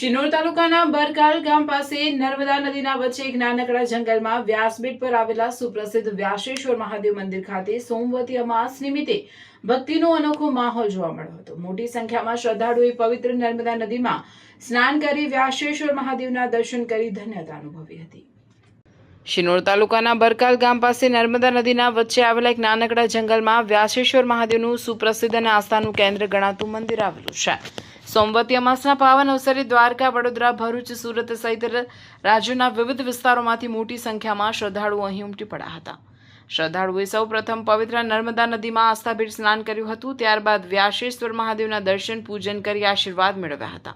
શિનોર તાલુકાના બરકાલ ગામ પાસે નર્મદા નદીના વચ્ચે એક નાનકડા જંગલમાં વ્યાસબેટ પર આવેલા સુપ્રસિદ્ધ વ્યાસેશ્વર મહાદેવ મંદિર ખાતે સોમવતી અમાસ નિમિત્તે ભક્તિનો અનોખો માહોલ જોવા મળ્યો હતો। મોટી સંખ્યામાં શ્રદ્ધાળુઓએ પવિત્ર નર્મદા નદીમાં સ્નાન કરી વ્યાસેશ્વર મહાદેવના દર્શન કરી ધન્યતા અનુભવી હતી। શિનોર તાલુકાના બરકાલ ગામ પાસે નર્મદા નદીના વચ્ચે આવેલા એક નાનકડા જંગલમાં વ્યાસેશ્વર મહાદેવનું સુપ્રસિદ્ધ અને આસ્થાનું કેન્દ્ર ગણાતું મંદિર આવેલું છે। સોમવતી અમાસના પાવન અવસરે દ્વારકા, વડોદરા, ભરૂચ, સુરત સહિત રાજ્યના વિવિધ વિસ્તારોમાંથી મોટી સંખ્યામાં શ્રદ્ધાળુઓ અહીં ઉમટી પડ્યા હતા। શ્રદ્ધાળુઓએ સૌ પ્રથમ પવિત્ર નર્મદા નદીમાં આસ્થાભેર સ્નાન કર્યું હતું। ત્યારબાદ વ્યાસેશ્વર મહાદેવના દર્શન પૂજન કરી આશીર્વાદ મેળવ્યા હતા।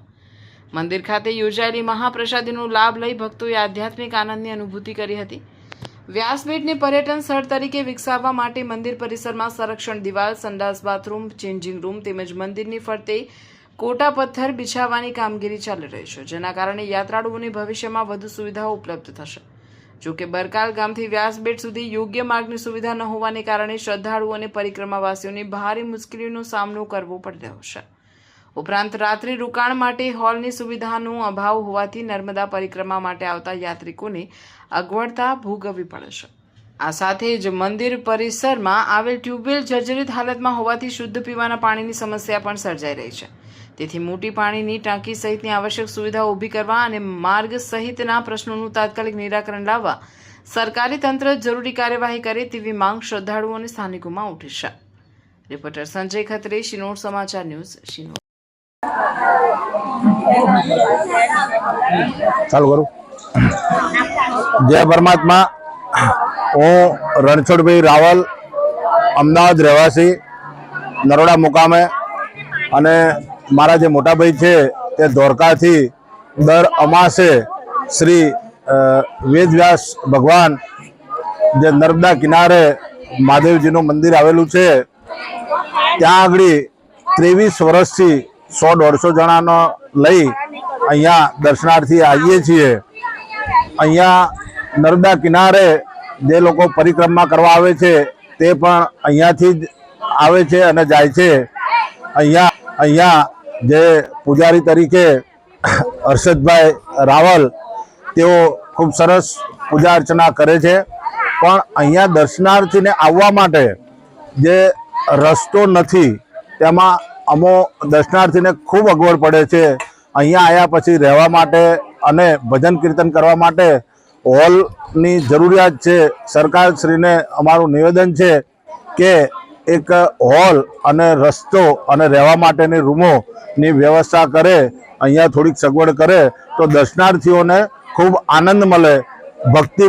મંદિર ખાતે યોજાયેલી મહાપ્રસાદીનો લાભ લઈ ભક્તોએ આધ્યાત્મિક આનંદની અનુભૂતિ કરી હતી। વ્યાસબેટને પર્યટન સ્થળ તરીકે વિકસાવવા માટે મંદિર પરિસરમાં સંરક્ષણ દિવાલ, સંડાસ, બાથરૂમ, ચેન્જિંગ રૂમ તેમજ મંદિરની ફરતે કોટા પથ્થર બિછાવવાની કામગીરી ચાલી રહી છે, જેના કારણે યાત્રાળુઓને ભવિષ્યમાં વધુ સુવિધાઓ ઉપલબ્ધ થશે। જો કે બરકાલ ગામથી વ્યાસબેટ સુધી યોગ્ય માર્ગની સુવિધા ન હોવાને કારણે શ્રદ્ધાળુઓ અને પરિક્રમાવાસીઓને ભારે મુશ્કેલીઓનો સામનો કરવો પડી રહ્યો છે। ઉપરાંત રાત્રિ રોકાણ માટે હોલની સુવિધાનો અભાવ હોવાથી નર્મદા પરિક્રમા માટે આવતા યાત્રિકોને અગવડતા ભોગવવી પડે છે। આ સાથે જ મંદિર પરિસરમાં આવેલ ટ્યુબવેલ જર્જરિત હાલતમાં હોવાથી શુદ્ધ પીવાના પાણીની સમસ્યા પણ સર્જાઈ રહી છે। તેથી મોટી પાણીની ટાંકી સહિતની આવશ્યક સુવિધાઓ ઊભી કરવા અને માર્ગ સહિતના પ્રશ્નોનું તાત્કાલિક નિરાકરણ લાવવા સરકારી તંત્ર જરૂરી કાર્યવાહી કરે તેવી માંગ શ્રદ્ધાળુઓ અને સ્થાનિકોમાં ઉઠી છે। રિપોર્ટર સંજય ખત્રે, શિનોર સમાચાર ન્યૂઝ, શિનોર। ચાલુ કરું। જય પરમાત્મા। હું રણછોડભાઈ રાવલ, અમદાવાદ રહેવાસી, નરોડા મુકામે, અને મારા જે મોટા ભાઈ છે તે ધોરકાથી દર અમાસે શ્રી વેદવ્યાસ ભગવાન જે નર્મદા કિનારે મહાદેવજીનું મંદિર આવેલું છે ત્યાં આગળ 23 વર્ષથી 100-150 જણાનો લઈ અહીંયા દર્શનાર્થી આવીએ છીએ। અહીંયા નર્મદા કિનારે જે લોકો પરિક્રમા કરવા આવે છે તે પણ અહીંયાથી જ આવે છે અને જાય છે। અહીંયા જે પૂજારી તરીકે હર્ષદભાઈ રાવલ તેઓ ખૂબ સરસ પૂજા અર્ચના કરે છે, પણ અહીંયા દર્શનાર્થીને આવવા માટે જે રસ્તો નથી તેમાં અમો દર્શનાર્થીને ખૂબ અગવડ પડે છે। અહીંયા આવ્યા પછી રહેવા માટે અને ભજન કીર્તન કરવા માટે હોલની જરૂરિયાત છે। સરકારશ્રીને અમારું નિવેદન છે કે એક હોલ અને રસ્તો અને રહેવા માટેની રૂમોની વ્યવસ્થા કરે, અહીંયા થોડીક સગવડ કરે તો દર્શનાર્થીઓને ખૂબ આનંદ મળે, ભક્તિ